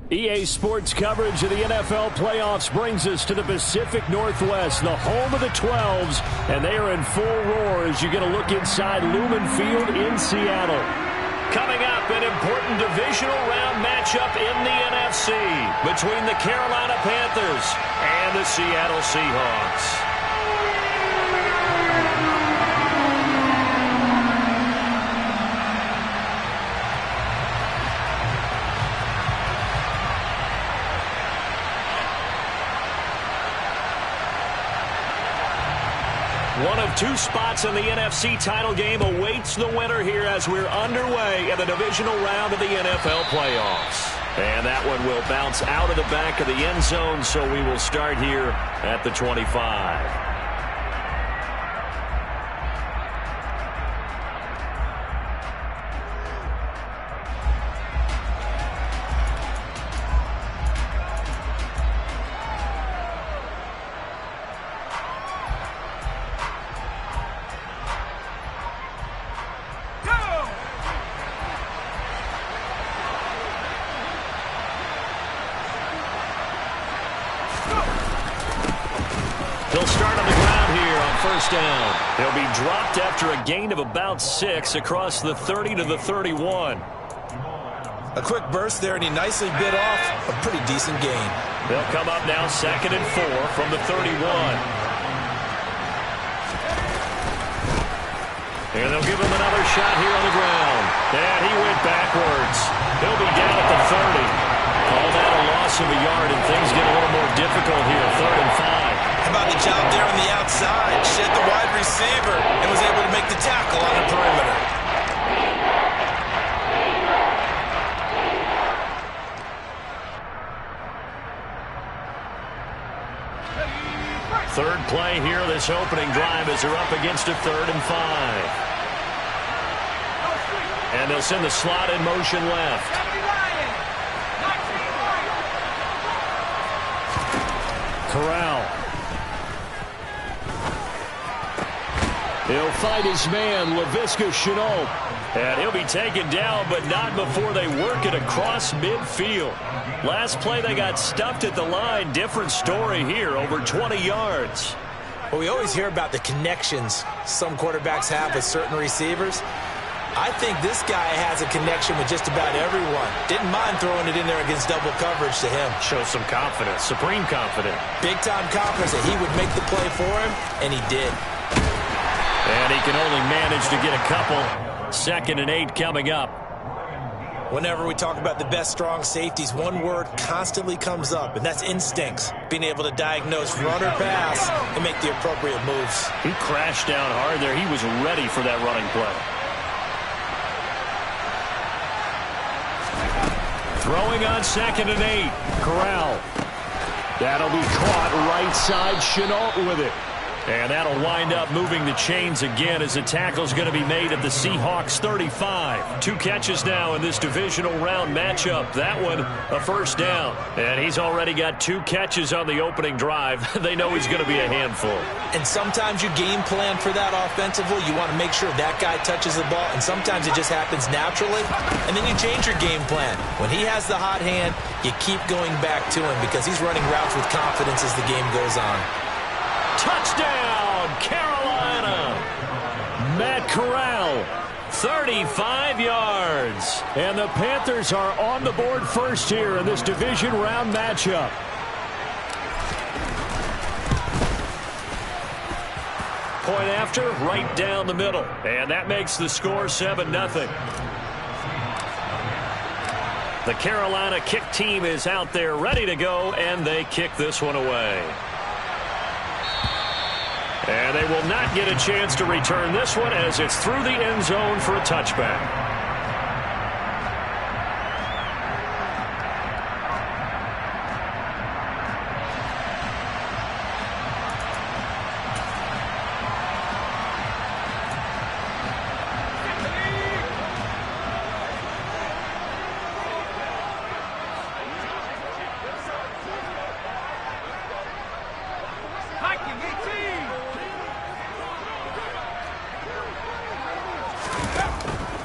EA Sports coverage of the NFL playoffs brings us to the Pacific Northwest, the home of the 12s, and they are in full roar as you get a look inside Lumen Field in Seattle. Coming up, an important divisional round matchup in the NFC between the Carolina Panthers and the Seattle Seahawks. One of two spots in the NFC title game awaits the winner here as we're underway in the divisional round of the NFL playoffs. And that one will bounce out of the back of the end zone, so we will start here at the 25. Down. He'll be dropped after a gain of about 6 across the 30 to the 31. A quick burst there, and he nicely bit off a pretty decent gain. They'll come up now 2nd and 4 from the 31. And they'll give him another shot here on the ground. And he went backwards. He'll be down at the 30. Call that a loss of a yard, and things get a little more difficult here. 3rd and 5. How about the job there on the outside? Shed the wide receiver and was able to make the tackle on the perimeter. Third play here, this opening drive as they're up against a 3rd and 5. And they'll send the slot in motion left. Corral. He'll fight his man, Laviska Shenault. And he'll be taken down, but not before they work it across midfield. Last play, they got stuffed at the line. Different story here, over 20 yards. Well, we always hear about the connections some quarterbacks have with certain receivers. I think this guy has a connection with just about everyone. Didn't mind throwing it in there against double coverage to him. Shows some confidence, supreme confidence. Big-time confidence that he would make the play for him, and he did. And he can only manage to get a couple. 2nd and 8 coming up. Whenever we talk about the best strong safeties, one word constantly comes up, and that's instincts. Being able to diagnose run or pass and make the appropriate moves. He crashed down hard there. He was ready for that running play. Throwing on 2nd and 8. Corral. That'll be caught right side. Shenault with it. And that'll wind up moving the chains again as the tackle's going to be made at the Seahawks 35. 2 catches now in this divisional round matchup. That one, a first down. And he's already got 2 catches on the opening drive. They know he's going to be a handful. And sometimes you game plan for that offensively. You want to make sure that guy touches the ball. And sometimes it just happens naturally. And then you change your game plan. When he has the hot hand, you keep going back to him because he's running routes with confidence as the game goes on. Touchdown, Carolina. Matt Corral, 35 yards. And the Panthers are on the board first here in this division round matchup. Point after, right down the middle. And that makes the score 7-0. The Carolina kick team is out there ready to go, and they kick this one away. And they will not get a chance to return this one as it's through the end zone for a touchback.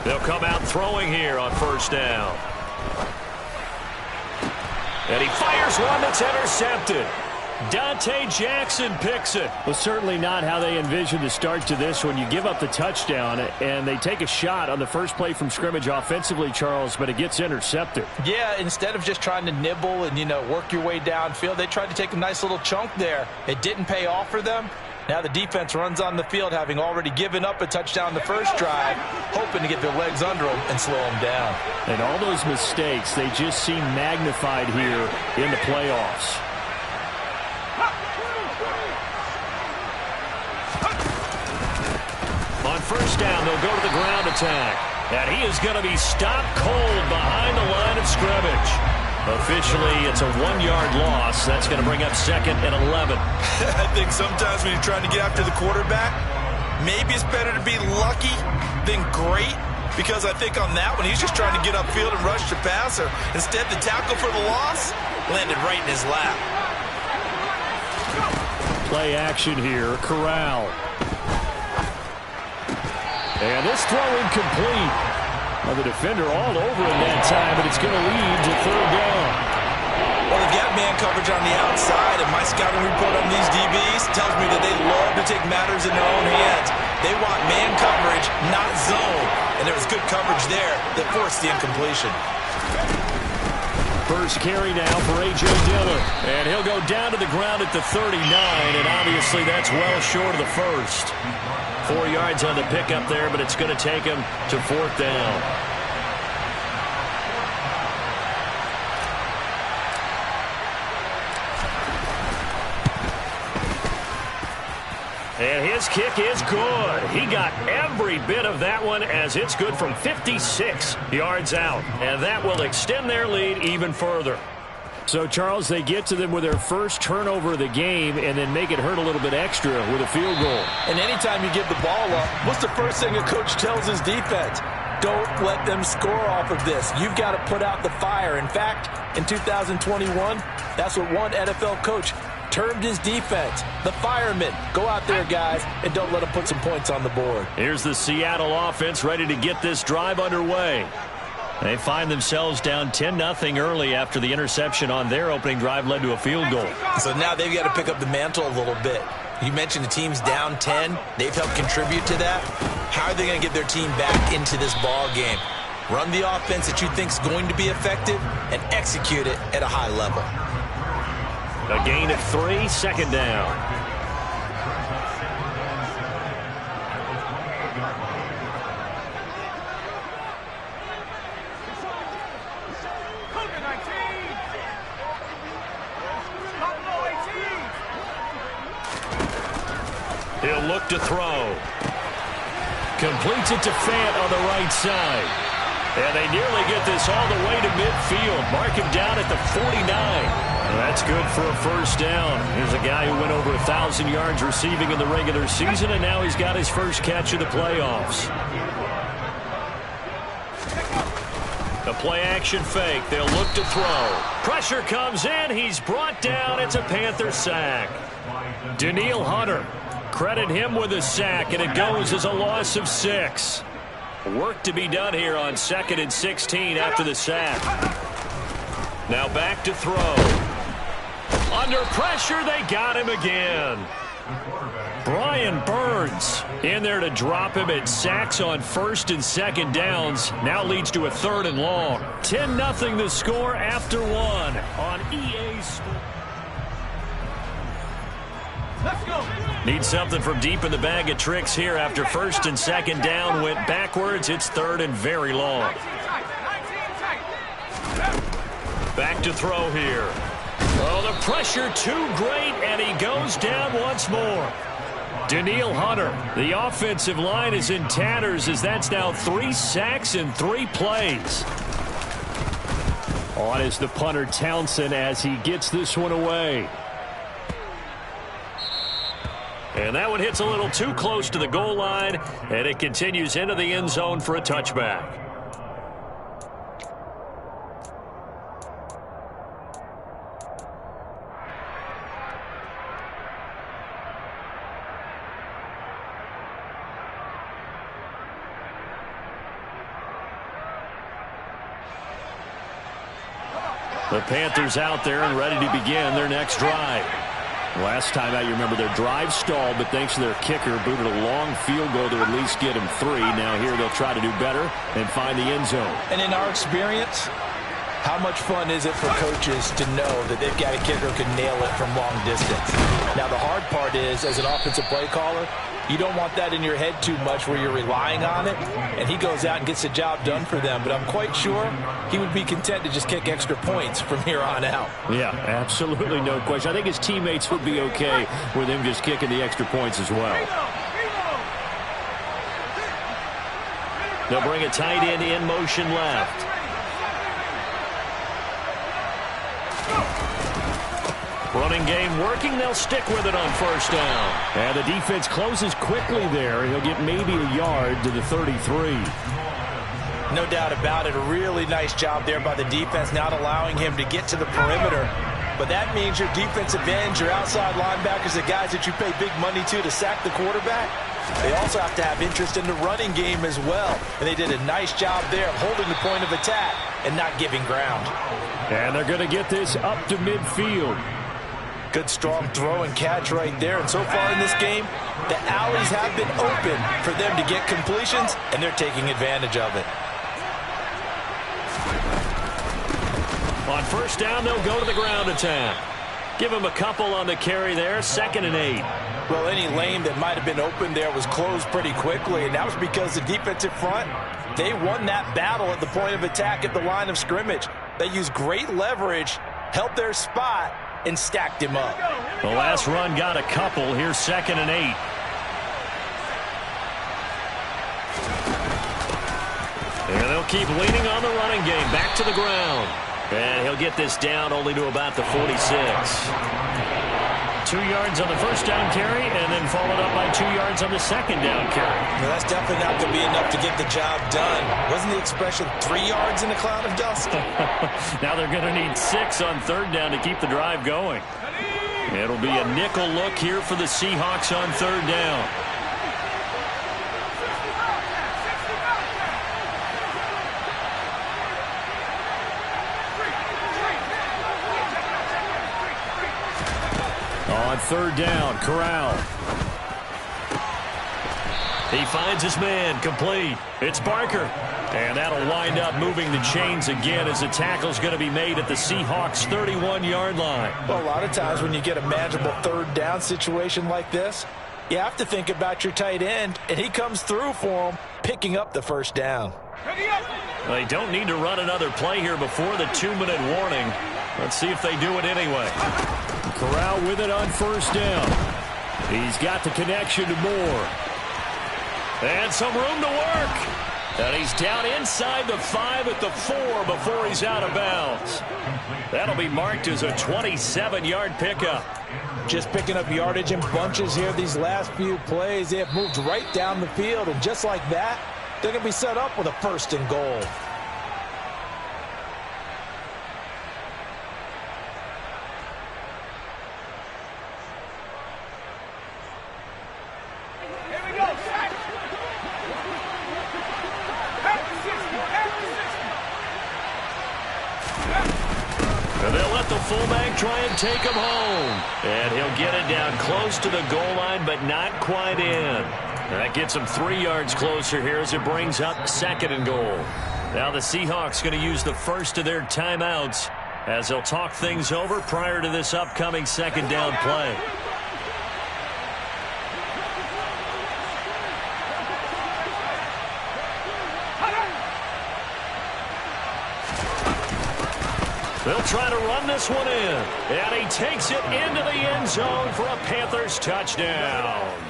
They'll come out throwing here on first down. And he fires one that's intercepted. Dante Jackson picks it. Well, certainly not how they envisioned the start to this when you give up the touchdown and they take a shot on the first play from scrimmage offensively, Charles, but it gets intercepted. Yeah, instead of just trying to nibble and, work your way downfield, they tried to take a nice little chunk there. It didn't pay off for them. Now the defense runs on the field, having already given up a touchdown the first drive, hoping to get their legs under them and slow them down. And all those mistakes, they just seem magnified here in the playoffs. On first down, they'll go to the ground attack. And he is going to be stopped cold behind the line of scrimmage. Officially, it's a 1-yard loss. That's going to bring up 2nd and 11. I think sometimes when you're trying to get after the quarterback, maybe it's better to be lucky than great. Because I think on that one, he's just trying to get upfield and rush the passer. Instead, the tackle for the loss landed right in his lap. Play action here. Corral. And this throw incomplete. Well, the defender all over in that time, but it's going to lead to 3rd down. Well, they've got man coverage on the outside, and my scouting report on these DBs tells me that they love to take matters in their own hands. They want man coverage, not zone. And there was good coverage there that forced the incompletion. First carry now for A.J. Dillon. And he'll go down to the ground at the 39, and obviously that's well short of the first. 4 yards on the pickup there, but it's going to take him to 4th down. And his kick is good. He got every bit of that one as it's good from 56 yards out. And that will extend their lead even further. So, Charles, they get to them with their first turnover of the game and then make it hurt a little bit extra with a field goal. And anytime you give the ball up, what's the first thing a coach tells his defense? Don't let them score off of this. You've got to put out the fire. In fact, in 2021, that's what one NFL coach termed his defense, the firemen. Go out there, guys, and don't let them put some points on the board. Here's the Seattle offense ready to get this drive underway. They find themselves down 10-0 early after the interception on their opening drive led to a field goal. So now they've got to pick up the mantle a little bit. You mentioned the team's down 10. They've helped contribute to that. How are they going to get their team back into this ball game? Run the offense that you think is going to be effective and execute it at a high level. A gain of 3, 2nd down. He'll look to throw. Completes it to Fant on the right side. And they nearly get this all the way to midfield. Mark him down at the 49. That's good for a first down. Here's a guy who went over 1,000 yards receiving in the regular season, and now he's got his first catch of the playoffs. A play-action fake. They'll look to throw. Pressure comes in. He's brought down. It's a Panther sack. Danielle Hunter. Credit him with a sack, and it goes as a loss of 6. Work to be done here on 2nd and 16 after the sack. Now back to throw. Under pressure, they got him again. Brian Burns in there to drop him at sacks on 1st and 2nd downs. Now leads to a 3rd and long. 10-0 the score after 1 on EA Sports. Let's go. Need something from deep in the bag of tricks here after 1st and 2nd down went backwards. It's 3rd and very long. Back to throw here. Oh, the pressure too great, and he goes down once more. Danielle Hunter, the offensive line is in tatters as that's now 3 sacks in 3 plays. On is the punter Townsend as he gets this one away. And that one hits a little too close to the goal line, and it continues into the end zone for a touchback. The Panthers out there and ready to begin their next drive. Last time out, you remember their drive stalled, but thanks to their kicker, booted a long field goal to at least get him 3. Now here they'll try to do better and find the end zone. And in our experience, how much fun is it for coaches to know that they've got a kicker who can nail it from long distance? Now, the hard part is, as an offensive play caller, you don't want that in your head too much where you're relying on it, and he goes out and gets the job done for them. But I'm quite sure he would be content to just kick extra points from here on out. Yeah, absolutely no question. I think his teammates would be okay with him just kicking the extra points as well. They'll bring a tight end in motion left. Running game working. They'll stick with it on first down. And the defense closes quickly there. He'll get maybe a yard to the 33. No doubt about it. A really nice job there by the defense, not allowing him to get to the perimeter. But that means your defensive ends, your outside linebackers, the guys that you pay big money to sack the quarterback, they also have to have interest in the running game as well. And they did a nice job there of holding the point of attack and not giving ground. And they're going to get this up to midfield. Good strong throw and catch right there. And so far in this game, the alleys have been open for them to get completions, and they're taking advantage of it. On first down, they'll go to the ground attack. Give him a couple on the carry there. 2nd and 8. Well, any lane that might have been open there was closed pretty quickly, and that was because the defensive front, they won that battle at the point of attack at the line of scrimmage. They used great leverage, held their spot, and stacked him up. The last run got a couple. Here's 2nd and 8. And they'll keep leaning on the running game. Back to the ground. And he'll get this down only to about the 46. 2 yards on the first down carry, and then followed up by 2 yards on the second down carry. Well, that's definitely not going to be enough to get the job done. Wasn't the expression 3 yards in a cloud of dust? Now they're going to need 6 on third down to keep the drive going. It'll be a nickel look here for the Seahawks on third down. On third down, Corral. He finds his man, complete. It's Barker. And that'll wind up moving the chains again as the tackle's going to be made at the Seahawks' 31-yard line. Well, a lot of times when you get a manageable third down situation like this, you have to think about your tight end, and he comes through for him, picking up the first down. They don't need to run another play here before the 2-minute warning. Let's see if they do it anyway. Corral with it on first down. He's got the connection to Moore. And some room to work. And he's down inside the 5 at the 4 before he's out of bounds. That'll be marked as a 27-yard pickup. Just picking up yardage in bunches here these last few plays. They have moved right down the field, and just like that, they're going to be set up with a 1st and goal. And they'll let the fullback try and take him home. And he'll get it down close to the goal line, but not quite in. And that gets him 3 yards closer here as it brings up 2nd and goal. Now the Seahawks going to use the first of their timeouts as they'll talk things over prior to this upcoming 2nd down play. They'll try to run this one in. And he takes it into the end zone for a Panthers touchdown.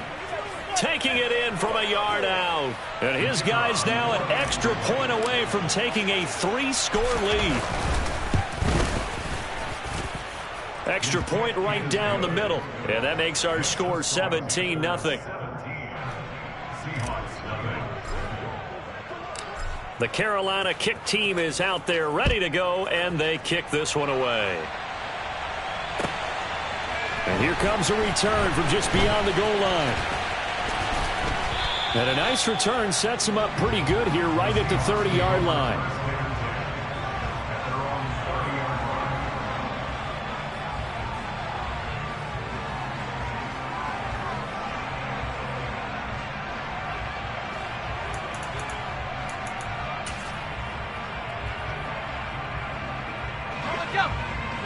Taking it in from a yard out. And his guy's now an extra point away from taking a 3-score lead. Extra point right down the middle. And that makes our score 17-0. The Carolina kick team is out there ready to go, and they kick this one away. And here comes a return from just beyond the goal line. And a nice return sets him up pretty good here right at the 30-yard line.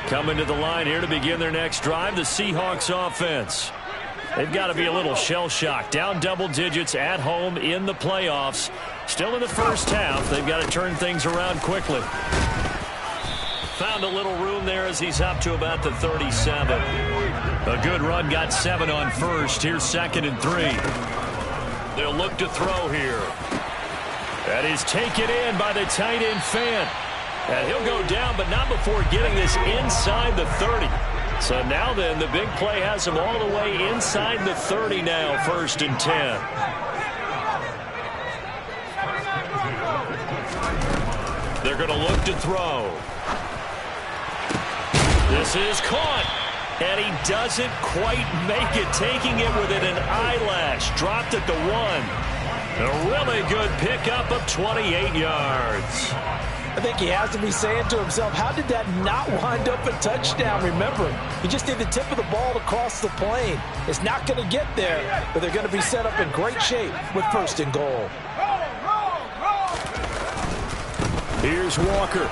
Coming to the line here to begin their next drive, the Seahawks offense. They've got to be a little shell-shocked. Down double digits at home in the playoffs. Still in the first half. They've got to turn things around quickly. Found a little room there as he's up to about the 37. A good run, got 7 on first. Here's 2nd and 3. They'll look to throw here. That is taken in by the tight end Fant. And he'll go down, but not before getting this inside the 30. So now then, the big play has him all the way inside the 30 now, 1st and 10. They're going to look to throw. This is caught. And he doesn't quite make it, taking it within an eyelash. Dropped at the 1. A really good pickup of 28 yards. I think he has to be saying to himself, how did that not wind up a touchdown? Remember, he just did the tip of the ball to cross the plane. It's not going to get there, but they're going to be set up in great shape with 1st and goal. Here's Walker.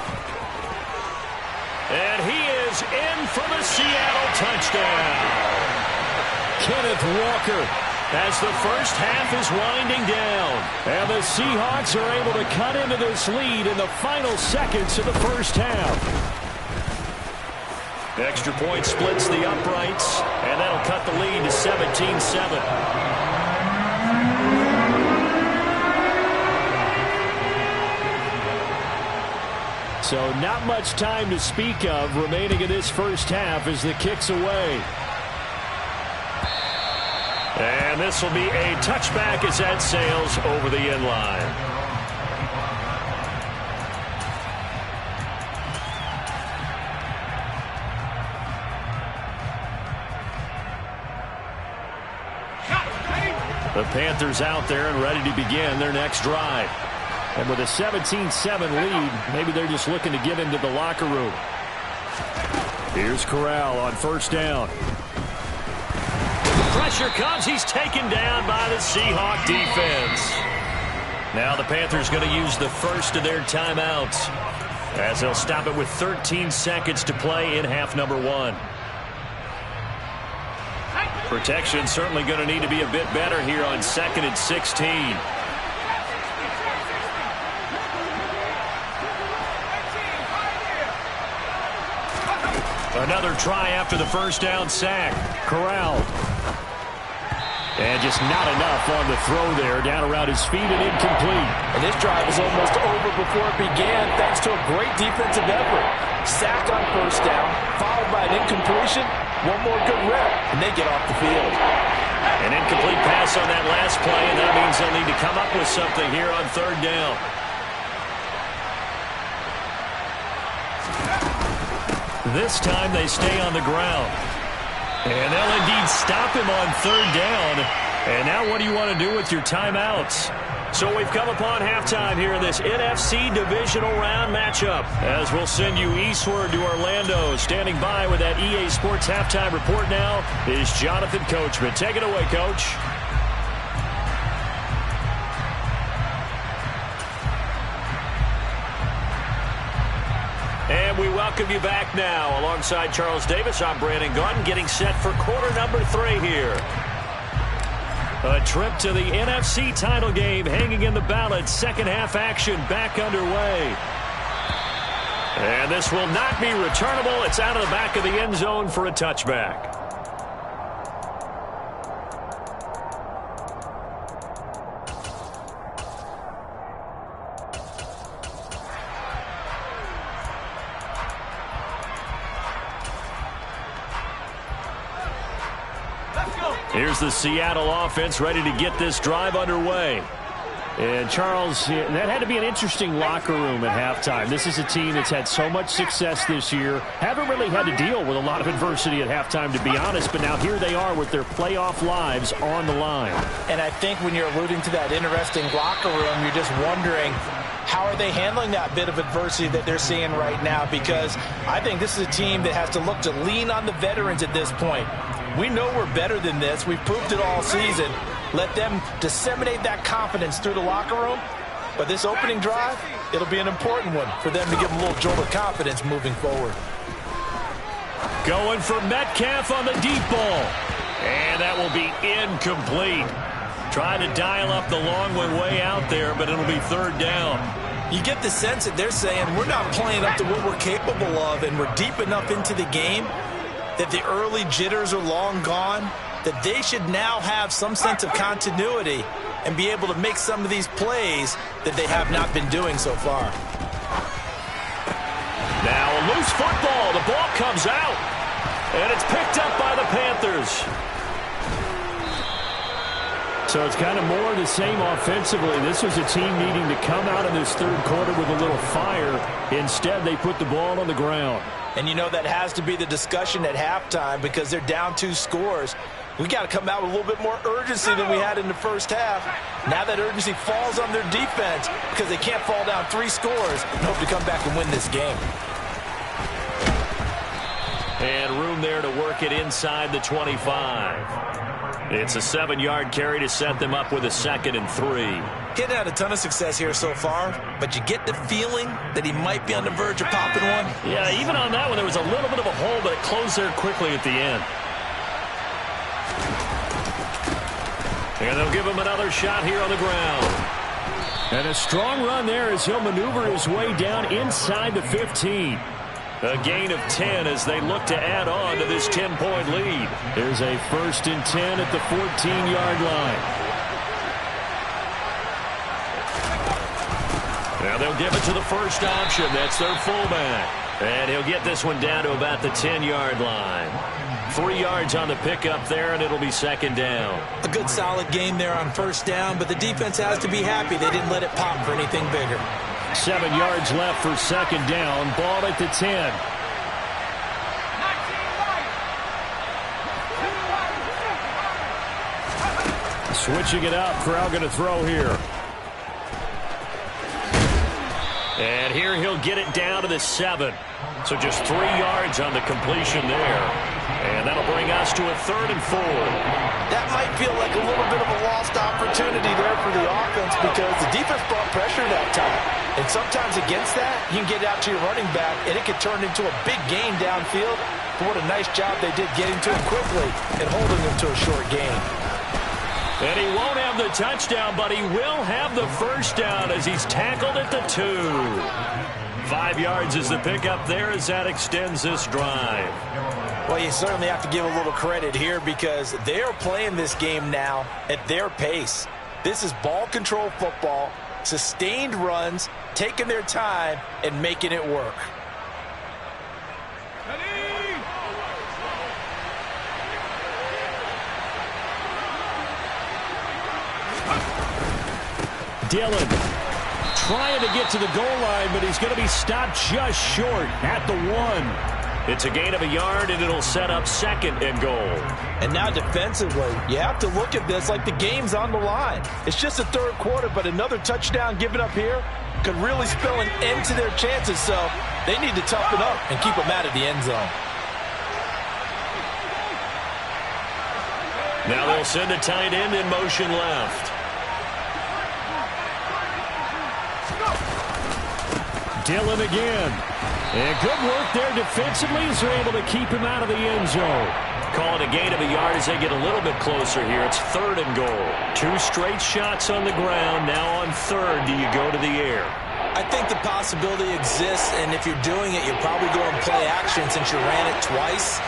And he is in for the Seattle touchdown. Kenneth Walker, as the first half is winding down. And the Seahawks are able to cut into this lead in the final seconds of the first half. Extra point splits the uprights, and that'll cut the lead to 17-7. So not much time to speak of remaining in this first half as the kick's away. And this will be a touchback as that sails over the end line. The Panthers out there and ready to begin their next drive. And with a 17-7 lead, maybe they're just looking to get into the locker room. Here's Corral on 1st down. Pressure comes. He's taken down by the Seahawk defense. Now the Panthers going to use the first of their timeouts as they'll stop it with 13 seconds to play in half number 1. Protection certainly going to need to be a bit better here on 2nd and 16. Another try after the first down sack. Corral. And just not enough on the throw there. Down around his feet and incomplete. And this drive was almost over before it began thanks to a great defensive effort. Sack on 1st down, followed by an incompletion. One more good rep, and they get off the field. An incomplete pass on that last play, and that means they'll need to come up with something here on 3rd down. This time they stay on the ground. And they'll indeed stop him on 3rd down. And now what do you want to do with your timeouts? So we've come upon halftime here in this NFC divisional round matchup. As we'll send you eastward to Orlando. Standing by with that EA Sports halftime report now is Jonathan Coachman. Take it away, Coach. And we welcome you back now. Alongside Charles Davis, I'm Brandon Gaudin, getting set for quarter number 3 here. A trip to the NFC title game hanging in the balance. Second half action back underway. And this will not be returnable. It's out of the back of the end zone for a touchback. Here's the Seattle offense ready to get this drive underway. And Charles, that had to be an interesting locker room at halftime. This is a team that's had so much success this year. Haven't really had to deal with a lot of adversity at halftime, to be honest. But now here they are with their playoff lives on the line. And I think when you're alluding to that interesting locker room, you're just wondering, how are they handling that bit of adversity that they're seeing right now? Because I think this is a team that has to look to lean on the veterans at this point. We know we're better than this. We've proved it all season. Let them disseminate that confidence through the locker room. But this opening drive, it'll be an important one for them to give them a little jolt of confidence moving forward. Going for Metcalf on the deep ball. And that will be incomplete. Trying to dial up the long one way out there, but it'll be third down. You get the sense that they're saying we're not playing up to what we're capable of, and we're deep enough into the game that the early jitters are long gone, that they should now have some sense of continuity and be able to make some of these plays that they have not been doing so far. Now a loose football. The ball comes out, and it's picked up by the Panthers. So it's kind of more of the same offensively. This was a team needing to come out in this third quarter with a little fire. Instead, they put the ball on the ground. And you know that has to be the discussion at halftime because they're down 2 scores. We got to come out with a little bit more urgency than we had in the first half. Now that urgency falls on their defense because they can't fall down 3 scores and hope to come back and win this game. And room there to work it inside the 25. It's a 7-yard carry to set them up with a 2nd and 3. Getting had a ton of success here so far, but you get the feeling that he might be on the verge of popping one. Yeah, even on that one, there was a little bit of a hole, but it closed there quickly at the end. And they'll give him another shot here on the ground. And a strong run there as he'll maneuver his way down inside the 15. A gain of 10 as they look to add on to this 10-point lead. There's a 1st and 10 at the 14-yard line. Now they'll give it to the first option. That's their fullback. And he'll get this one down to about the 10-yard line. 3 yards on the pickup there, and it'll be 2nd down. A good solid game there on 1st down, but the defense has to be happy they didn't let it pop for anything bigger. 7 yards left for 2nd down. Ball at the 10. Switching it up. Corral going to throw here. And here he'll get it down to the 7. So just 3 yards on the completion there. And that'll bring us to a 3rd and 4. That might feel like a little bit of a lost opportunity there for the offense because the defense brought pressure that time. And sometimes against that, you can get out to your running back, and it could turn into a big gain downfield. But what a nice job they did getting to him quickly and holding him to a short gain. And he won't have the touchdown, but he will have the first down as he's tackled at the 2. 5 yards is the pickup there as that extends this drive. Well, you certainly have to give a little credit here because they are playing this game now at their pace. This is ball control football, sustained runs, taking their time, and making it work. Dillon trying to get to the goal line, but he's going to be stopped just short at the 1. It's a gain of a yard, and it'll set up 2nd and goal. And now defensively, you have to look at this like the game's on the line. It's just the 3rd quarter, but another touchdown given up here could really spell an end to their chances, so they need to toughen up and keep them out of the end zone. Now they'll send a tight end in motion left. Dillon again. And good work there defensively as they're able to keep him out of the end zone. Call it a gain of a yard as they get a little bit closer here. It's 3rd and goal. 2 straight shots on the ground. Now on 3rd, do you go to the air? I think the possibility exists, and if you're doing it, you're probably going play action since you ran it twice.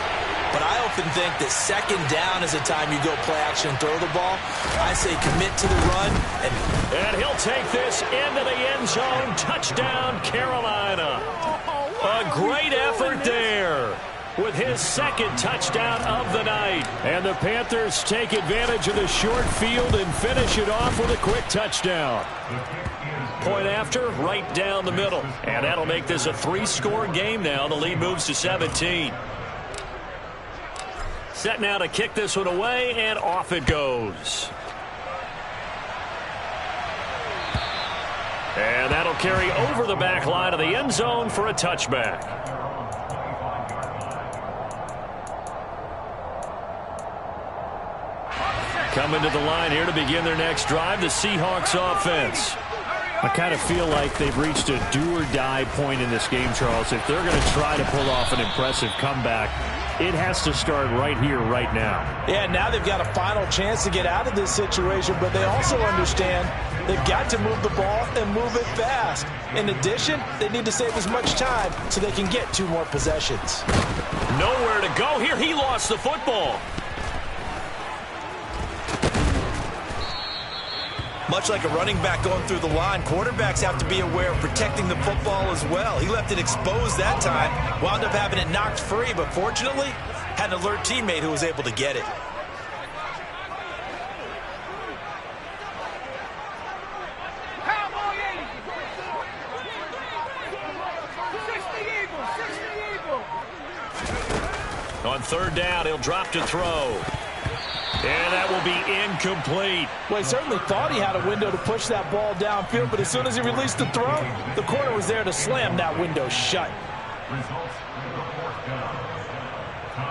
But I often think that 2nd down is the time you go play action and throw the ball. I say commit to the run. And he'll take this into the end zone. Touchdown, Carolina. A great effort there with his 2nd touchdown of the night. And the Panthers take advantage of the short field and finish it off with a quick touchdown. Point after, right down the middle. And that'll make this a 3-score game now. The lead moves to 17. Set now to kick this one away, and off it goes. And that'll carry over the back line of the end zone for a touchback. Coming to the line here to begin their next drive, the Seahawks offense. I kind of feel like they've reached a do-or-die point in this game, Charles. If they're going to try to pull off an impressive comeback, It has to start right here, right now. Yeah, now they've got a final chance to get out of this situation, but they also understand they've got to move the ball and move it fast. In addition, they need to save as much time so they can get 2 more possessions. Nowhere to go here. He lost the football. Much like a running back going through the line, quarterbacks have to be aware of protecting the football as well. He left it exposed that time, wound up having it knocked free, but fortunately, had an alert teammate who was able to get it. On 3rd down, he'll drop to throw. And that will be incomplete. Well, he certainly thought he had a window to push that ball downfield, but as soon as he released the throw, the corner was there to slam that window shut.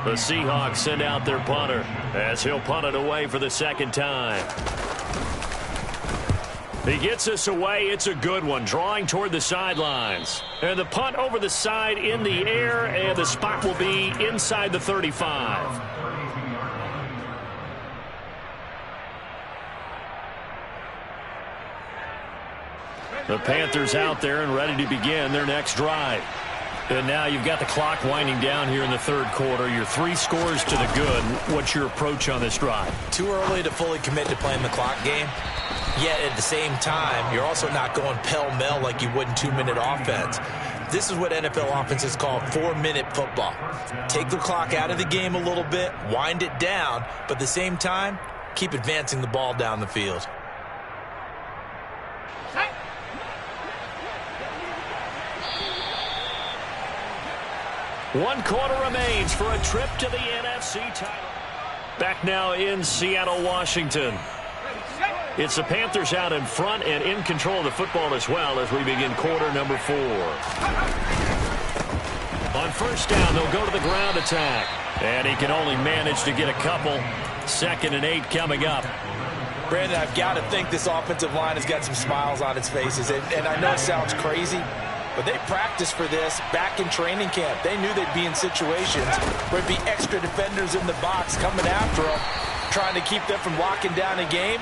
The Seahawks send out their punter as he'll punt it away for the 2nd time. He gets this away. It's a good one, drawing toward the sidelines. And the punt over the side in the air, and the spot will be inside the 35. The Panthers out there and ready to begin their next drive. And now you've got the clock winding down here in the 3rd quarter. You're 3 scores to the good. What's your approach on this drive? Too early to fully commit to playing the clock game. Yet at the same time, you're also not going pell-mell like you would in 2-minute offense. This is what NFL offenses call 4-minute football. Take the clock out of the game a little bit, wind it down, but at the same time, keep advancing the ball down the field. 1 quarter remains for a trip to the NFC title. Back now in Seattle, Washington. It's the Panthers out in front and in control of the football as well as we begin quarter number 4. On 1st down, they'll go to the ground attack. And he can only manage to get a couple. 2nd and 8 coming up. Brandon, I've got to think this offensive line has got some smiles on its faces. And I know it sounds crazy, but they practiced for this back in training camp. They knew they'd be in situations where it'd be extra defenders in the box coming after them, trying to keep them from locking down a game.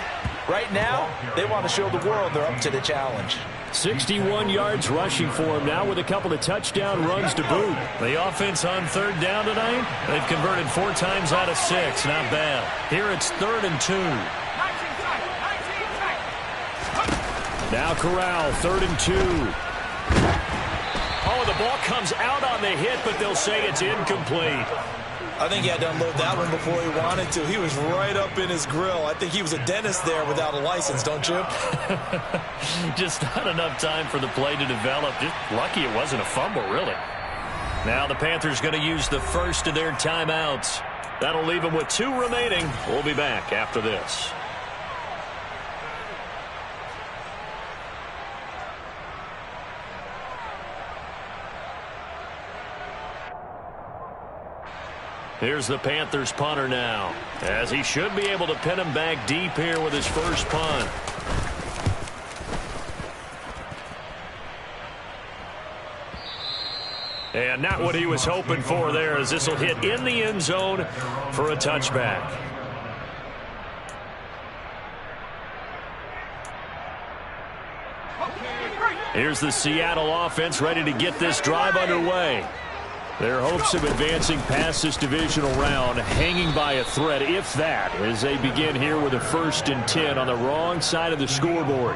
Right now, they want to show the world they're up to the challenge. 61 yards rushing for him now with a couple of touchdown runs to boot. The offense on 3rd down tonight, they've converted 4 times out of 6. Not bad. Here it's 3rd and 2. Now Corral, 3rd and 2. Oh, the ball comes out on the hit, but they'll say it's incomplete. I think he had to unload that one before he wanted to. He was right up in his grill. I think he was a dentist there without a license, don't you? Just not enough time for the play to develop. Just lucky it wasn't a fumble, really. Now the Panthers going to use the first of their timeouts. That'll leave them with 2 remaining. We'll be back after this. Here's the Panthers punter now, as he should be able to pin him back deep here with his first punt. And not what he was hoping for there, as this will hit in the end zone for a touchback. Here's the Seattle offense ready to get this drive underway. Their hopes of advancing past this divisional round hanging by a thread, if that, as they begin here with a 1st and 10 on the wrong side of the scoreboard.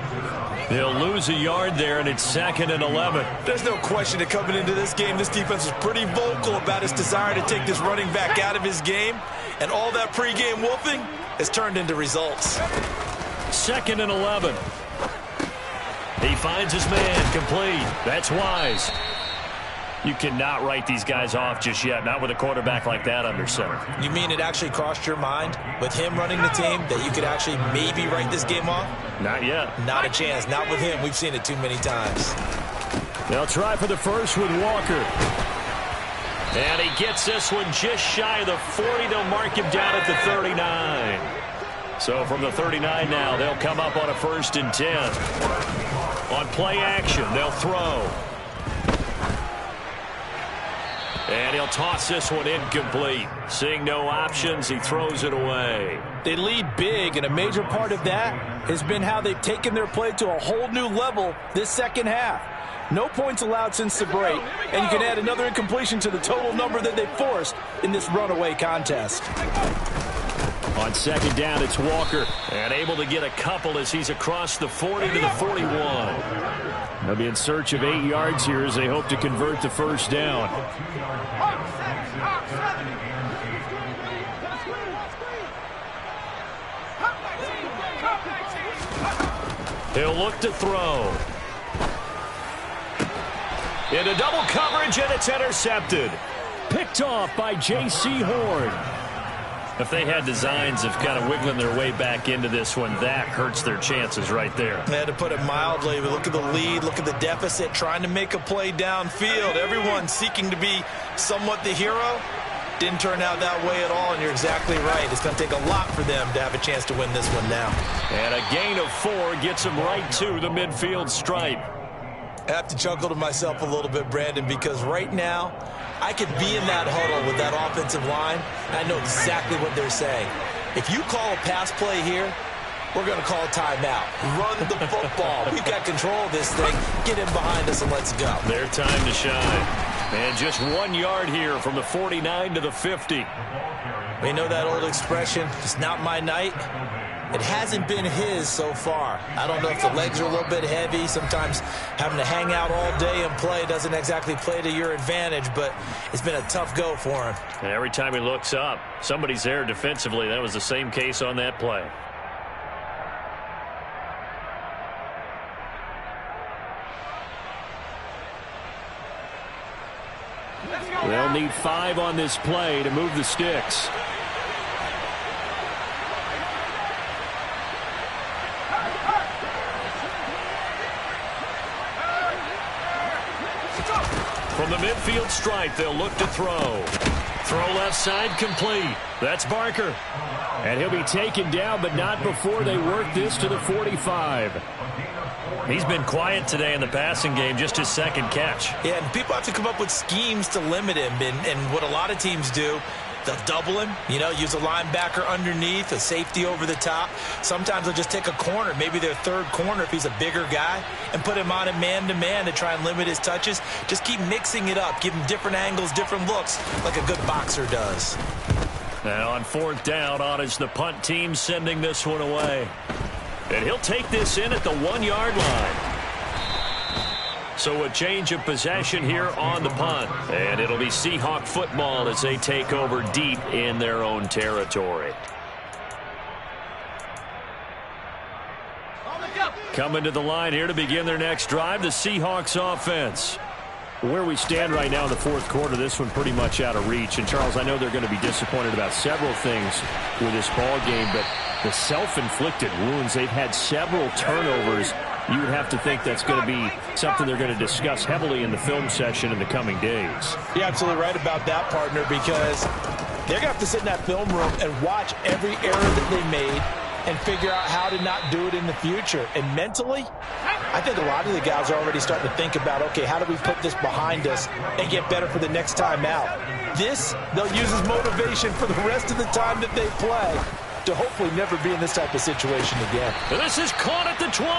They'll lose a yard there, and it's 2nd and 11. There's no question that coming into this game, this defense was pretty vocal about its desire to take this running back out of his game, and all that pregame wolfing has turned into results. 2nd and 11. He finds his man complete. That's wise. You cannot write these guys off just yet, not with a quarterback like that under center. You mean it actually crossed your mind with him running the team that you could actually maybe write this game off? Not yet. Not a chance. Not with him. We've seen it too many times. They'll try for the first with Walker. And he gets this one just shy of the 40. They'll mark him down at the 39. So from the 39 now, they'll come up on a 1st and 10. On play action, they'll throw. And he'll toss this one incomplete. Seeing no options, he throws it away. They lead big, and a major part of that has been how they've taken their play to a whole new level this second half. No points allowed since the break, and you can add another incompletion to the total number that they forced in this runaway contest. On second down, it's Walker. And able to get a couple as he's across the 40 to the 41. They'll be in search of 8 yards here as they hope to convert the first down. He'll look to throw. Into double coverage, and it's intercepted. Picked off by J.C. Horn. If they had designs of kind of wiggling their way back into this one, that hurts their chances right there. They had to put it mildly. Look at the lead, look at the deficit, trying to make a play downfield. Everyone seeking to be somewhat the hero. Didn't turn out that way at all, and you're exactly right. It's going to take a lot for them to have a chance to win this one now. And a gain of 4 gets them right to the midfield stripe. I have to chuckle to myself a little bit, Brandon, because right now I could be in that huddle with that offensive line, and I know exactly what they're saying. If you call a pass play here, we're going to call a timeout. Run the football. We've got control of this thing. Get in behind us and let's go. Their time to shine. And just 1 yard here from the 49 to the 50. We know that old expression, it's not my night. It hasn't been his so far. I don't know if the legs are a little bit heavy. Sometimes having to hang out all day and play doesn't exactly play to your advantage, but it's been a tough go for him. And every time he looks up, somebody's there defensively. That was the same case on that play. They'll need 5 on this play to move the sticks. From the midfield stripe, they'll look to throw. Throw left side complete. That's Barker. And he'll be taken down, but not before they work this to the 45. He's been quiet today in the passing game, just his second catch. Yeah, and people have to come up with schemes to limit him, and what a lot of teams do, they'll double him, use a linebacker underneath, a safety over the top. Sometimes they'll just take a corner, maybe their third corner if he's a bigger guy, and put him on a man-to-man to try and limit his touches. Just keep mixing it up, give him different angles, different looks, like a good boxer does. And on fourth down, on is the punt team sending this one away. And he'll take this in at the 1 yard line. So a change of possession here on the punt. And it'll be Seahawk football as they take over deep in their own territory. Coming to the line here to begin their next drive, the Seahawks offense. Where we stand right now in the fourth quarter, this one pretty much out of reach. And, Charles, I know they're going to be disappointed about several things with this ball game, but the self-inflicted wounds, they've had several turnovers. You would have to think that's going to be something they're going to discuss heavily in the film session in the coming days. You're absolutely right about that, partner, because they're going to have to sit in that film room and watch every error that they made and figure out how to not do it in the future. And mentally, I think a lot of the guys are already starting to think about, okay, how do we put this behind us and get better for the next time out? This, they'll use as motivation for the rest of the time that they play to hopefully never be in this type of situation again. This is caught at the 20.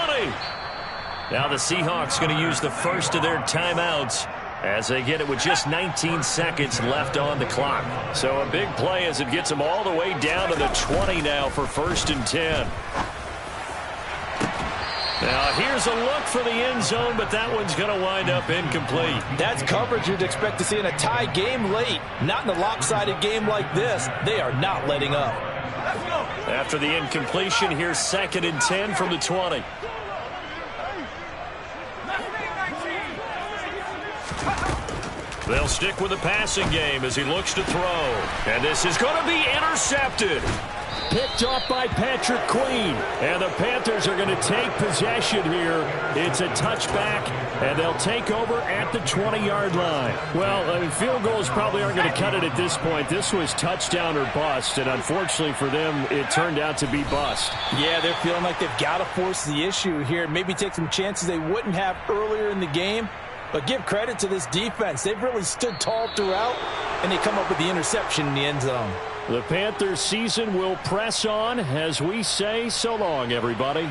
Now the Seahawks going to use the first of their timeouts as they get it with just 19 seconds left on the clock. So a big play as it gets them all the way down to the 20 now for 1st and 10. Now here's a look for the end zone, but that one's going to wind up incomplete. That's coverage you'd expect to see in a tie game late. Not in a lopsided game like this. They are not letting up. After the incompletion, here's 2nd and 10 from the 20. They'll stick with the passing game as he looks to throw. And this is going to be intercepted. Picked off by Patrick Queen. And the Panthers are going to take possession here. It's a touchback, and they'll take over at the 20-yard line. Well, I mean, field goals probably aren't going to cut it at this point. This was touchdown or bust, and unfortunately for them, it turned out to be bust. Yeah, they're feeling like they've got to force the issue here, maybe take some chances they wouldn't have earlier in the game. But give credit to this defense. They've really stood tall throughout, and they come up with the interception in the end zone. The Panthers season will press on as we say so long, everybody.